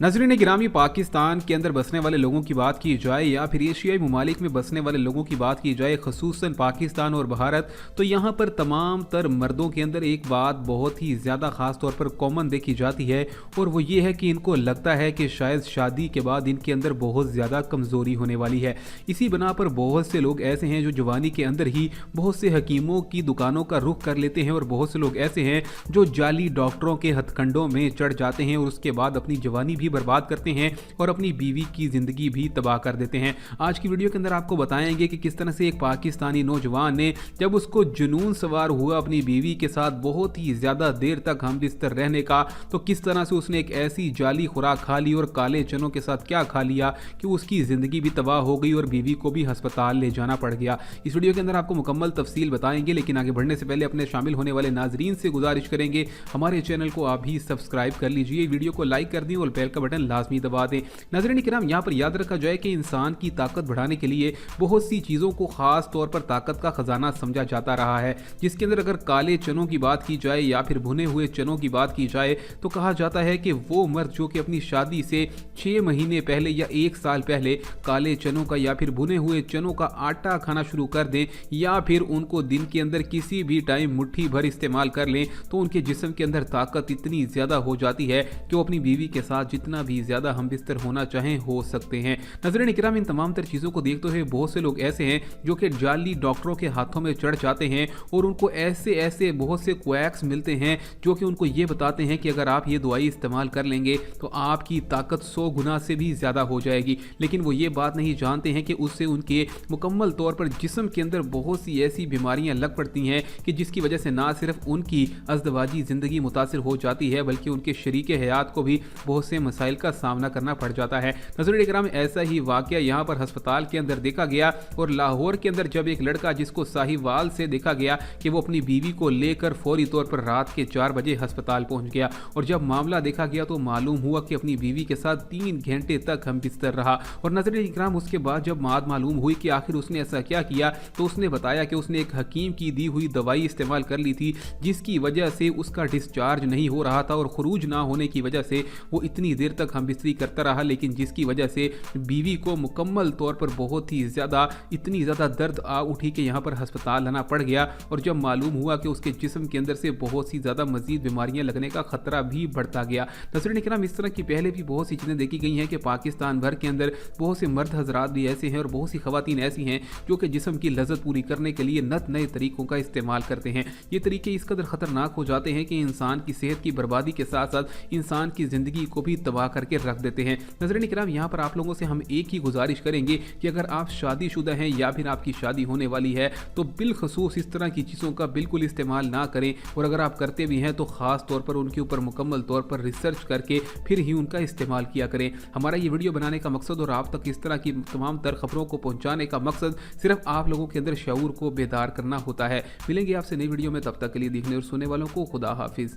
नाज़रीन गिरामी, पाकिस्तान के अंदर बसने वाले लोगों की बात की जाए या फिर एशियाई ममालिक में बसने वाले लोगों की बात की जाए, खसूसन पाकिस्तान और भारत, तो यहाँ पर तमाम तर मर्दों के अंदर एक बात बहुत ही ज़्यादा ख़ास तौर पर कॉमन देखी जाती है, और वो ये है कि इनको लगता है कि शायद शादी के बाद इनके अंदर बहुत ज़्यादा कमज़ोरी होने वाली है। इसी बना पर बहुत से लोग ऐसे हैं जो जवानी के अंदर ही बहुत से हकीमों की दुकानों का रुख कर लेते हैं, और बहुत से लोग ऐसे हैं जो जाली डॉक्टरों के हथकंडों में चढ़ जाते हैं और उसके बाद अपनी जवानी भी बर्बाद करते हैं और अपनी बीवी की जिंदगी भी तबाह कर देते हैं। आज की वीडियो के अंदर आपको बताएंगे कि किस तरह से एक पाकिस्तानी नौजवान ने, जब उसको जुनून सवार हुआ अपनी बीवी के साथ बहुत ही ज्यादा देर तक हम बिस्तर रहने का, तो किस तरह से उसने एक ऐसी जाली खुराक खा ली और काले चनों के साथ क्या खा लिया कि उसकी जिंदगी भी तबाह हो गई और बीवी को भी अस्पताल ले जाना पड़ गया। इस वीडियो के अंदर आपको मुकम्मल तफसील बताएंगे, लेकिन आगे बढ़ने से पहले अपने शामिल होने वाले नाजरीन से गुजारिश करेंगे हमारे चैनल को आप भी सब्सक्राइब कर लीजिए, वीडियो को लाइक कर दें और बेल का बटन लाजमी दबा दें। नाज़रीन किराम, यहाँ पर याद रखा जाए कि इंसान की ताकत बढ़ाने के लिए बहुत सी चीज़ों को खास तौर पर ताकत का खजाना समझा जाता रहा है, जिसके अंदर अगर काले चनों की बात की जाए या फिर भुने हुए चनों की बात की जाए तो कहा जाता है कि वो मर्द जो कि अपनी शादी से 6 महीने पहले या 1 साल पहले काले चनों का या फिर भुने हुए चनों का आटा खाना शुरू कर दें या फिर उनको दिन के अंदर किसी भी टाइम मुट्ठी भर इस्तेमाल कर लें, तो उनके जिस्म के अंदर ताकत इतनी ज़्यादा हो जाती है कि वो अपनी बीवी के साथ जितना भी ज़्यादा हम बिस्तर होना चाहें हो सकते हैं। नाज़रीन किराम, इन तमाम तर चीज़ों को देखते हुए बहुत से लोग ऐसे हैं जो कि जाली डॉक्टरों के हाथों में चढ़ जाते हैं और उनको ऐसे ऐसे बहुत से क्वैक्स मिलते हैं जो कि उनको ये बताते हैं कि अगर आप ये दवाई इस्तेमाल कर लेंगे तो आपकी ताकत 100 गुना से भी ज़्यादा हो जाएगी। लेकिन वो ये बात नहीं जानते हैं कि उससे उनके मुकम्मल तौर पर जिस्म के अंदर बहुत सी ऐसी बीमारियां लग पड़ती हैं कि जिसकी वजह से ना सिर्फ उनकी अज़दवाजी ज़िंदगी मुतासिर हो जाती है, बल्कि उनके शरीक हयात को भी बहुत से मसाइल का सामना करना पड़ जाता है। नाज़रीन इकराम, ऐसा ही वाकया यहाँ पर अस्पताल के अंदर देखा गया, और लाहौर के अंदर जब एक लड़का जिसको साहिवाल से देखा गया कि वो अपनी बीवी को लेकर फौरी तौर पर रात के 4 बजे अस्पताल पहुंच गया, और जब मामला देखा गया तो मालूम हुआ कि अपनी बीवी के साथ 3 घंटे तक हम बिस्तर रहा। और नाज़रीन इकराम, उसके बाद जब मालूम हुई कि आखिर उसने ऐसा क्या किया, तो उसने बताया कि उसने एक हकीम की दी हुई दवाई इस्तेमाल कर ली थी, जिसकी वजह से उसका डिस्चार्ज नहीं हो रहा था और खुरूज ना होने की वजह से वो इतनी देर तक हम बिस्तरी करता रहा, लेकिन जिसकी वजह से बीवी को मुकम्मल तौर पर बहुत ही ज़्यादा इतनी ज़्यादा दर्द आ उठी कि यहाँ पर अस्पताल लाना पड़ गया। और जब मालूम हुआ कि उसके जिस्म के अंदर से बहुत सी ज़्यादा मजीद बीमारियाँ लगने का खतरा भी बढ़ता गया। नाज़रीन किराम, इस तरह की पहले भी बहुत सी चीज़ें देखी गई हैं कि पाकिस्तान भर के अंदर बहुत से मर्द हजरात भी ऐसे हैं और बहुत सी खवातीन ऐसी हैं जो कि जिस्म की लज़्ज़त पूरी करने के लिए नत नए तरीक़ों का इस्तेमाल करते हैं। ये तरीके इस कदर ख़तरनाक हो जाते हैं कि इंसान की सेहत की बर्बादी के साथ साथ इंसान की ज़िंदगी को भी तबाह करके रख देते हैं। नाज़रीन किराम, यहाँ पर आप लोगों से हम एक ही गुजारिश करेंगे कि अगर आप शादीशुदा हैं या फिर आपकी शादी होने वाली है तो बिलखसूस इस तरह की चीज़ों का बिल्कुल इस्तेमाल ना करें, और अगर आप करते भी हैं तो ख़ास तौर पर उनके ऊपर मुकम्मल तौर पर रिसर्च करके फिर ही उनका इस्तेमाल किया करें। हमारा ये वीडियो बनाने का मकसद और आप तक इस तरह की तमाम तर खबरों को पहुँचाने का मकसद सिर्फ आप लोगों के अंदर शऊर को बेदार करना होता है। मिलेंगे आपसे नई वीडियो में, तब तक के लिए देखने और सुनने वालों को खुदा हाफिज़।